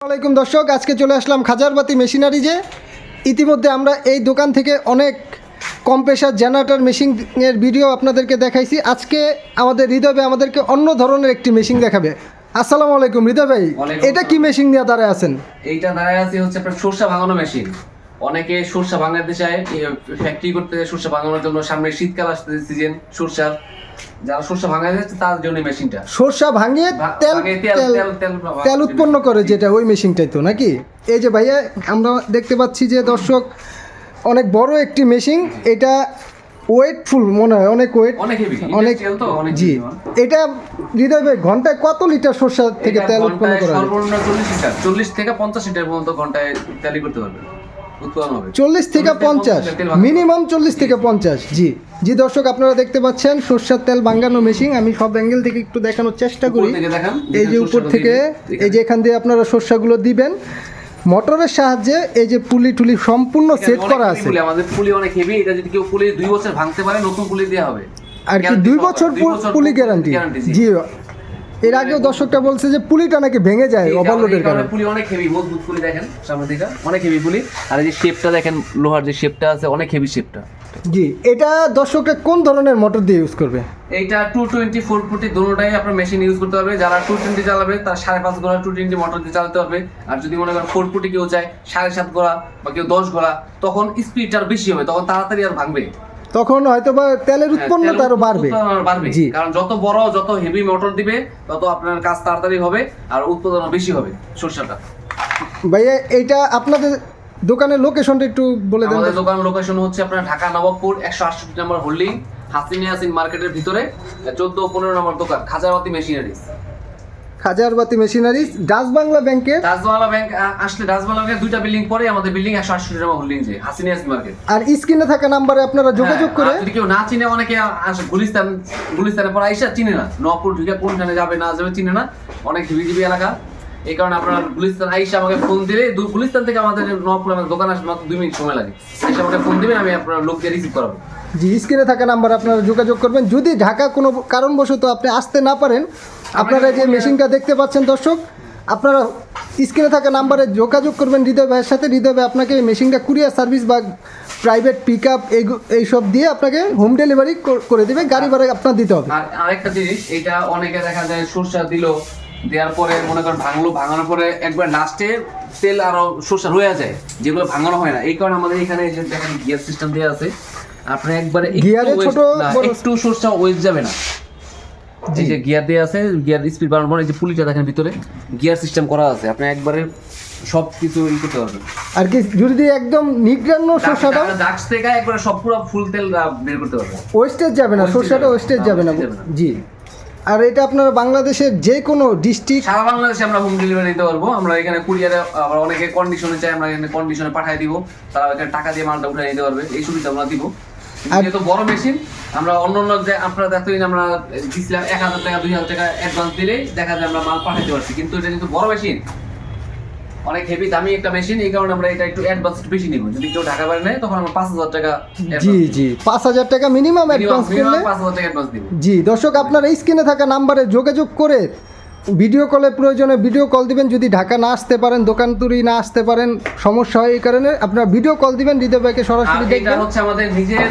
আসসালামাইকুম দর্শক, আজকে চলে আসলাম খাজারবাতি মেশিনারিজে। ইতিমধ্যে আমরা এই দোকান থেকে অনেক কম্প্রেসার জেনারেটর মেশিনের ভিডিও আপনাদেরকে দেখাইছি। আজকে আমাদের হৃদয় ভাই আমাদেরকে অন্য ধরনের একটি মেশিন দেখাবে। আসসালামু আলাইকুম হৃদয় ভাই, এটা কি মেশিন নিয়ে দাঁড়ায় আছেন? এইটা দাঁড়ায় আছে হচ্ছে আপনার সরষা ভাঙানো মেশিন। অনেকে সরষা ভাঙাতে চায়, ফ্যাক্টরি করতে সরষা ভাঙানোর জন্য। সামনে শীতকাল আসতে সিজন সরষার, যারা সরষা ভাঙা যাচ্ছে তার জন্য মেশিনটা। সরষা ভাঙিয়ে তেল উৎপন্ন করে, যেটা ওই মেশিনটাই তো নাকি? এই যে ভাইয়া আমরা দেখতে পাচ্ছি যে দর্শক অনেক বড় একটি মেশিন। এটা ওয়েটফুল মনে হয়, অনেক ওয়েট, অনেক। জি, এটা হৃদয় ভাই ঘন্টায় কত লিটার সরষা থেকে তেল উৎপন্ন করা হয়? সর্বনিম্ন 40 লিটার, 40 থেকে 50 লিটার পর্যন্ত ঘন্টায় তেল করতে পারবে, উৎপাদন হবে। 40 থেকে 50, মিনিমাম 40 থেকে 50। জি জি দর্শক, আপনারা দেখতে পাচ্ছেন সরষার তেল ভাঙানো মেশিন। আমি সব অ্যাঙ্গেল থেকে একটু দেখানোর চেষ্টা করি। এই যে উপর থেকে, এই যে এখান দিয়ে আপনারা সরষাগুলো দিবেন মোটরের সাহায্যে। এই যে পুলি টুলি সম্পূর্ণ সেট করা আছে। আমাদের পুলি অনেক হেভি, এটা যদি কেউ পুলি 2 বছর ভাঙতে পারে নতুন পুলি দেওয়া হবে। আর কি 2 বছর পুলি গ্যারান্টি। জি, এর আগেও দর্শকটা বলছে যে পুলিটা নাকি ভেঙে যায় ওভারলোডের কারণে। পুলি অনেক হেভি, মজবুত পুলি, দেখেন সামনে থেকে অনেক হেভি পুলি। আর এই যে শেপটা দেখেন, লোহার যে শেপটা আছে অনেক হেভি শেপটা। জি, এটা দর্শকরা কোন ধরনের মোটর দিয়ে ইউজ করবে? এইটা 220 440 দুটোটাই আপনার মেশিন ইউজ করতে পারবে। যারা 220 চালাবে তার 5.5 ঘোড়া 220 মোটর দিয়ে চালাতে পারবে। আর যদি মনে করেন 440 কেউ চায় 7.5 ঘোড়া বা কেউ 10 ঘোড়া, তখন স্পিডটা আর বেশি হবে, তখন তাড়াতাড়ি আর ভাঙবে, তখন হয়তো বা তেলের উৎপন্নতা আরো বাড়বে। জি, কারণ যত বড় যত হেভি মোটর দিবে তত আপনার কাজ তাড়াতাড়ি হবে আর উৎপাদন বেশি হবে সরষাটা। ভাইয়া এইটা আপনাদের দোকানের লোকেশনটা একটু বলে দেন। আমাদের দোকানের লোকেশন হচ্ছে আপনার ঢাকা নবাবপুর 168 নম্বর হোল্ডিং, হাসিনিয়াসিন মার্কেটের ভিতরে 14-15 নম্বর দোকান, খাজারবাতি মেশিনারিজ। খাজারবাতি মেশিনারিজ, ডাচবাংলা ব্যাংকের। ডাচবাংলা ব্যাংক আসলে ডাচবাংলা ব্যাংকের 2টা বিল্ডিং পরে আমাদের বিল্ডিং 168 নম্বর হোল্ডিং, যে হাসিনিয়াসিন মার্কেট। আর স্ক্রিনে থাকা নম্বরে আপনারা যোগাযোগ করে, যদি কেউ না চিনে, অনেকে গুলিস্তানের পর আইসা চিনে না, নবাবপুর ঢুকে কোনখানে যাবে না যাবে চিনে না, অনেক হিবিজিবি এলাকা। এই কারণে আপনার গুলিস্তান আইসা আমাকে ফোন দিলে, গুলিস্তান থেকে আমাদের নবাবপুর আমাদের দোকান আসবে মাত্র 2 মিনিট সময় লাগে। আইসা আমাকে ফোন দিবেন, আমি আপনার লোককে রিসিভ করাবো। জি, স্ক্রিনে থাকা নাম্বার আপনারা যোগাযোগ করবেন। যদি ঢাকা কোনো কারণবশত আপনি আসতে না পারেন, আপনারা যে মেশিনটা দেখতে পাচ্ছেন দর্শক, আপনারা স্ক্রিনে থাকা নাম্বারে যোগাযোগ করবেন হৃদয় ভাইয়ের সাথে। হৃদয় ভাই আপনাকে এই মেশিনটা কুরিয়ার সার্ভিস বা প্রাইভেট পিক আপ এইসব দিয়ে আপনাকে হোম ডেলিভারি করে দেবে। গাড়ি ভাড়া আপনার দিতে হবে। আর আরেকটা জিনিস, এটা অনেকে দেখা যায় সরষা দিল, দেওয়ার পরে মনে করেন ভাঙানোর পরে একবার লাস্টে তেল আরো সরষা রয়ে যায়, যেগুলো ভাঙানো হয় না। এই কারণে আমাদের এখানে দেখেন গিয়ার সিস্টেম দেওয়া আছে। আপনি একবারে একটু সরষা ওয়েস্ট যাবে না। এই যে গিয়ার দেওয়া আছে, গিয়ার স্পিড বাড়ানোর পর এই যে পুলিটা দেখেন ভিতরে গিয়ার সিস্টেম করা আছে, আপনি একবারে সব কিছু ই করতে পারবেন। আর কি যদি একদম নিগ্রান্ন সরষাটা ডাক্স থেকে একবারে সব পুরো ফুল তেল বের করতে পারবেন, ওয়েস্টেজ যাবে না, সরষাটা ওয়েস্টেজ যাবে না। জি, আর এটা আপনার বাংলাদেশের যে কোনো ডিস্ট্রিক্ট, সারা বাংলাদেশে আমরা হোম ডেলিভারি দিতে পারবো। আমরা এখানে কুরিয়ারে, আবার অনেকে কন্ডিশনে চাই, আমরা এখানে কন্ডিশনে পাঠিয়ে দিব, তারা এখানে টাকা দিয়ে মালটা উঠে নিতে পারবে, এই সুবিধা আমরা দিব। যেহেতু বড় মেশিন, আমরা অন্য যে আপনারা এতদিন আমরা দিছিলাম 1000 টাকা 2000 টাকা অ্যাডভান্স দিলেই দেখা যায় আমরা মাল পাঠাতে পারছি, কিন্তু এটা কিন্তু বড় মেশিন, অনেক হেভি দামি একটা মেশিন। এই কারণে আমরা এটা একটু অ্যাডভান্স বেশি নিব। যদি কেউ ঢাকা বাইরে নেয় তখন আমরা 5000 টাকা। জি জি, 5000 টাকা মিনিমাম অ্যাডভান্স করলে 5000 টাকা অ্যাডভান্স দিব। জি দর্শক, আপনারা এই স্ক্রিনে থাকা নাম্বারে যোগাযোগ করে ভিডিও কলে প্রয়োজনে ভিডিও কল দিবেন। যদি ঢাকা না আসতে পারেন, দোকান তুরি না আসতে পারেন, সমস্যা হয়, এই কারণে আপনারা ভিডিও কল দিবেন, হৃদয় ভাইকে সরাসরি দেখবেন। এটা হচ্ছে আমাদের নিজের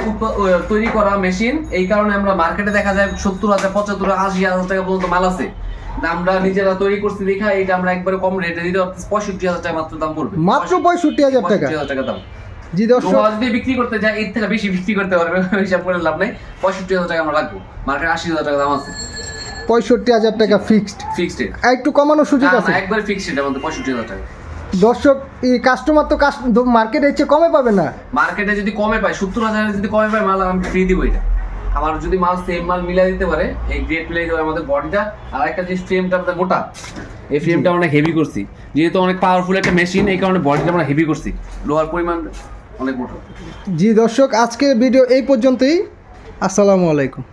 তৈরি করা মেশিন। এই কারণে আমরা মার্কেটে দেখা যায় 70,000 75,000 80,000 টাকা পর্যন্ত মাল আছে। আমরা নিজেরা তৈরি করছি দেখা এটা আমরা একবারে কম রেটে দিতে পারতেছি। 65,000 টাকা মাত্র দাম পড়বে, মাত্র 65,000 টাকা। 65,000 টাকা দাম। জি দর্শক, যদি বিক্রি করতে যায় এর থেকে বেশি বিক্রি করতে পারবে, হিসাব করে লাভ নাই। 65,000 টাকা আমরা রাখবো, মার্কেটে 80,000 টাকা দাম আছে। 65,000 টাকা ফিক্সড। একটু কমানোর সুযোগ আছে? একবার ফিক্সড, এর মধ্যে 65,000 টাকা। দর্শক, এই কাস্টমার তো মার্কেটে হচ্ছে কমে পাবে না। মার্কেটে যদি কমে পায়, 70,000 যদি কমে পায় মাল, আমি ফ্রি দিব। এটা আমার যদি মাল সেম মাল মিলাই দিতে পারে, এই গ্রেড মিলাই দিতে পারে আমাদের বডিটা। আর একটা যে ফ্রেমটা আমাদের মোটা, এই ফ্রেমটা আমরা হেভি করছি, যেহেতু অনেক পাওয়ারফুল একটা মেশিন, এই কারণে বডিটা আমরা হেভি করছি, লোহার পরিমাণ অনেক মোটা। জি দর্শক, আজকের ভিডিও এই পর্যন্তই। আসসালামু আলাইকুম।